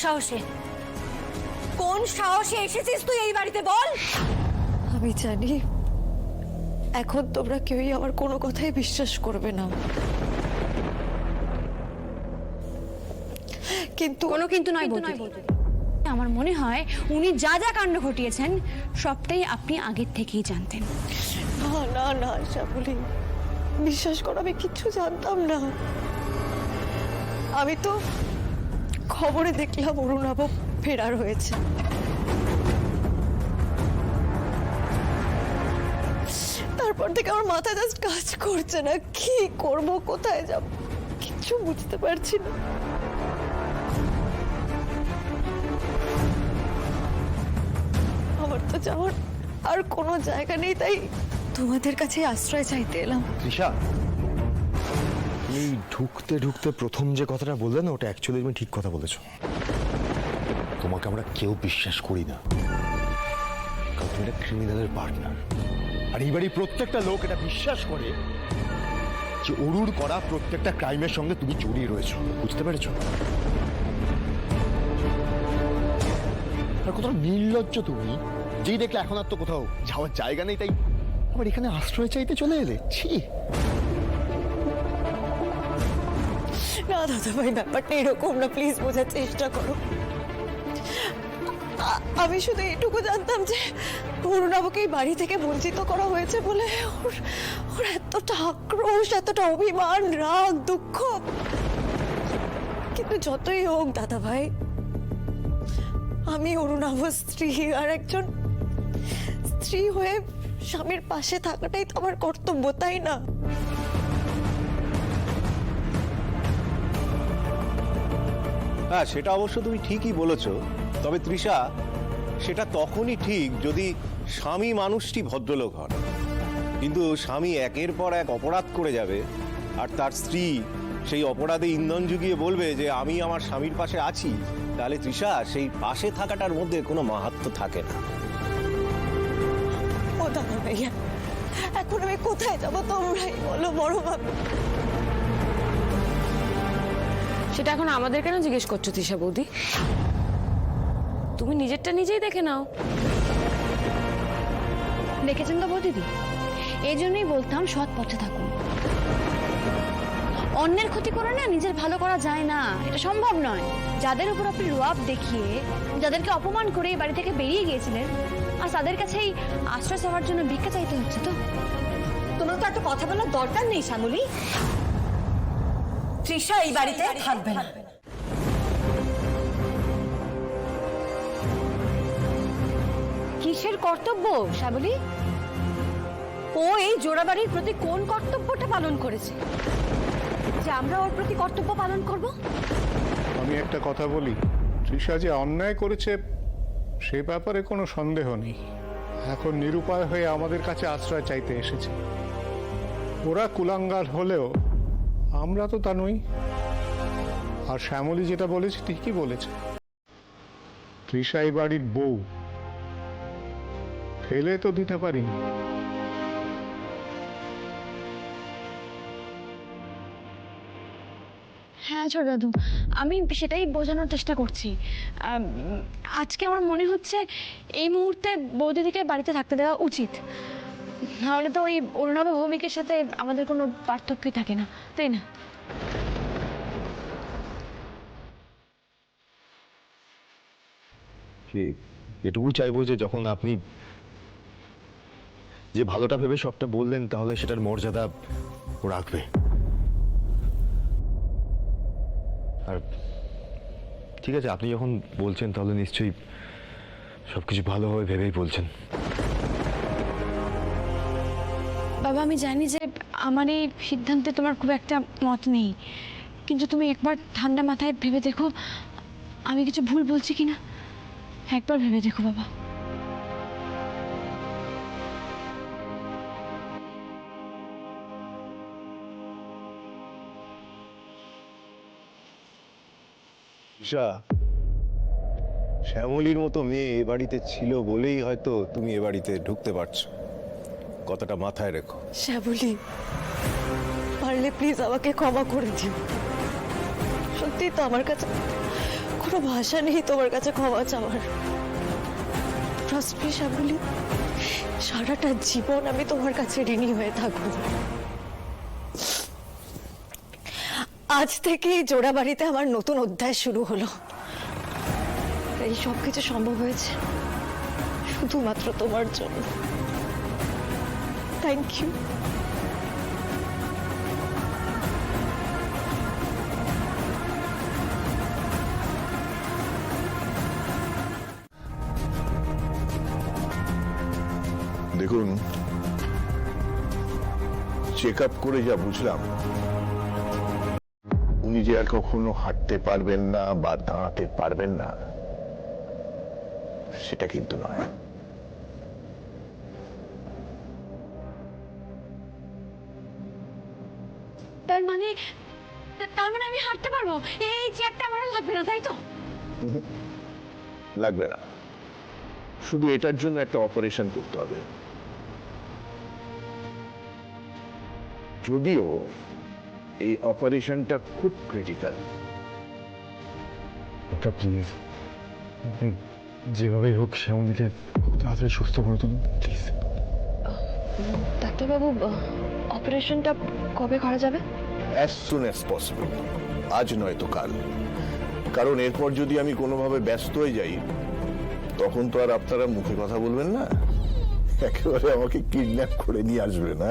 সাহসে এসেছিস তুই এই বাড়িতে বল? আমি জানি এখন তোমরা কেউই আমার কোনো কথাই বিশ্বাস করবে না, কিন্তু কোনো কিন্তু নয় বৌদি। আমার মনে হয় উনি যা যা কাণ্ড ঘটিয়েছেন সবটাই আপনি আগের থেকেই জানতেন। না না না শ্যামলী, বিশ্বাস করো আমি কিচ্ছু জানতাম না। আমি তো খবরে দেখলাম অরুণাভ ফেরার হয়েছে, তারপর থেকে আমার মাথা জাস্ট কাজ করছে না। কি করব, কোথায় যাব, কিচ্ছু বুঝতে পারছি না। আমার তো যাওয়ার আর কোনো জায়গা নেই, তাই তোমাদের কাছে আশ্রয় চাইতে এলাম। তৃষা, এই ঢুকতে ঢুকতে প্রথম যে কথাটা বললে না, ওটা অ্যাকচুয়ালি তুমি ঠিক কথা বলেছো। তোমাকে আমরা কেউ বিশ্বাস করি না, কারণ তুমি একটা ক্রিমিনালের পার্টনার। আর এই বাড়ির প্রত্যেকটা লোক এটা বিশ্বাস করে যে অরুর করা প্রত্যেকটা ক্রাইমের সঙ্গে তুমি জড়িয়ে রয়েছো। বুঝতে পেরেছো? আর কতটা নির্লজ্জ তুমি, যেই দেখলে এখন আর তো কোথাও যাওয়ার জায়গা নেই, তাই আবার এখানে আশ্রয় চাইতে চলে এলে। ছি! না দাদা ভাই, ব্যাপারটা এরকম না, প্লিজ বোঝার চেষ্টা করো। আমি শুধু এইটুকু জানতাম যে অরুণাভকে এই বাড়ি থেকে বঞ্চিত করা হয়েছে বলে ওর এতটা আক্রোশ, এতটা অভিমান, রাগ, দুঃখ। কিন্তু যতই হোক দাদা ভাই, আমি অরুণাভ স্ত্রী, আর একজন স্ত্রী হয়ে স্বামীর পাশে থাকাটাই তো আমার কর্তব্য, তাই না? হ্যাঁ, সেটা অবশ্য তুমি ঠিকই বলেছো। তবে তৃষা, সেটা তখনই ঠিক যদি স্বামী মানুষটি ভদ্রলোক হন। কিন্তু স্বামী একের পর এক অপরাধ করে যাবে, আর তার স্ত্রী সেই অপরাধে ইন্ধন জুগিয়ে বলবে যে আমি আমার স্বামীর পাশে আছি, তাহলে তৃষা সেই পাশে থাকাটার মধ্যে কোনো মাহাত্ম্য থাকে না। ও দাদা ভাইয়া, এখন আমি কোথায় যাবো তোমরাই বলো বড় ভাবে। সেটা এখন আমাদের কেন জিজ্ঞেস করছো তৃষা বৌদি? তুমি নিজেরটা নিজেই দেখে নাও। দেখেছেন তো বৌদিদি, এই জন্যই বলতাম সৎ পথে থাকুন। অন্যের ক্ষতি করে না নিজের ভালো করা যায় না, এটা সম্ভব নয়। যাদের উপর আপনি রোয়াব দেখিয়ে, যাদেরকে অপমান করে এই বাড়ি থেকে বেরিয়ে গিয়েছিলেন, আর তাদের কাছেই আশ্রয় চাওয়ার জন্য ভিক্ষা চাইতে হচ্ছে। তো তোমার তো এত কথা বলার দরকার নেই শ্যামলী। তৃষা এই বাড়িতে থাকবে না। কিসের কর্তব্য শ্যামলী? ও এই জোড়াবাড়ির প্রতি কোন কর্তব্যটা পালন করেছে যে আমরা ওর প্রতি কর্তব্য পালন করব? আমি একটা কথা বলি, তৃষা যে অন্যায় করেছে সে ব্যাপারে কোনো সন্দেহ নেই। এখন নিরুপায় হয়ে আমাদের কাছে আশ্রয় চাইতে এসেছে। ওরা কুলাঙ্গার হলেও আমরা তো তা নই। আর শ্যামলী যেটা বলেছে ঠিকই বলেছে, তৃষা এই বাড়ির বউ, ফেলে তো দিতে পারিনি। হ্যাঁ ছোট দাদু, আমি সেটাই বোঝানোর চেষ্টা করছি। আজকে আমার মনে হচ্ছে এই মুহূর্তে বৌদিদিকে বাড়িতে থাকতে দেওয়া উচিত, নাহলে তো ওই অরুণাভ ভৌমিকের সাথে আমাদের কোনো পার্থক্যই থাকে না, তাই না? এটুকু চাইবো যে যখন আপনি যে ভালোটা ভেবে সবটা বললেন, তাহলে সেটার মর্যাদা ও রাখবে। আর ঠিক আছে, আপনি যখন বলছেন তাহলে নিশ্চয়ই সবকিছু ভালোভাবে ভেবেই বলছেন। বাবা, আমি জানি যে আমার এই সিদ্ধান্তে তোমার খুব একটা মত নেই, কিন্তু তুমি একবার ঠান্ডা মাথায় ভেবে দেখো আমি কিছু ভুল বলছি কিনা। একবার ভেবে দেখো বাবা। তৃষা, শ্যামলীর মতো মেয়ে এ বাড়িতে ছিল বলেই হয়তো তুমি এ বাড়িতে ঢুকতে পারছো। কথাটা মাথায় রেখো। শ্যামলী, পারলে প্লিজ আমাকে ক্ষমা করে দিও। সত্যি তো আমার কাছে কোনো ভাষা নেই তোমার কাছে ক্ষমা চাওয়ার। ট্রাস্ট মি শ্যামলী, সারাটা জীবন আমি তোমার কাছে ঋণী হয়ে থাকবো। আজ থেকে এই জোড়া বাড়িতে আমার নতুন অধ্যায় শুরু হলো। এই সব কিছু সম্ভব হয়েছে শুধুমাত্র তোমার জন্য। Thank you. দেখুন, চেক আপ করে যা বুঝলাম, উনি যে আর কখনো হাঁটতে পারবেন না বা দাঁড়াতে পারবেন না সেটা কিন্তু নয়। তার মানে আমি হাঁটতে পারবো, এই চেয়ারটা আমার আর লাগবে না, তাই তো? লাগবে না, শুধু এটার জন্য একটা অপারেশন করতে হবে। যদিও এই অপারেশনটা খুব ক্রিটিক্যাল। ওটা প্লিজ যেভাবেই হোক শ্যামলীকে তাড়াতাড়ি সুস্থ করে তুলুন প্লিজ। ডাক্তারবাবু, অপারেশনটা কবে করা যাবে? অ্যাজ সুন অ্যাজ পসিবল, আজ নয় তো কাল। কারণ এরপর যদি আমি কোনোভাবে ব্যস্ত হয়ে যাই তখন তো আর আপনারা মুখে কথা বলবেন না, একেবারে আমাকে কিডন্যাপ করে নিয়ে আসবে না।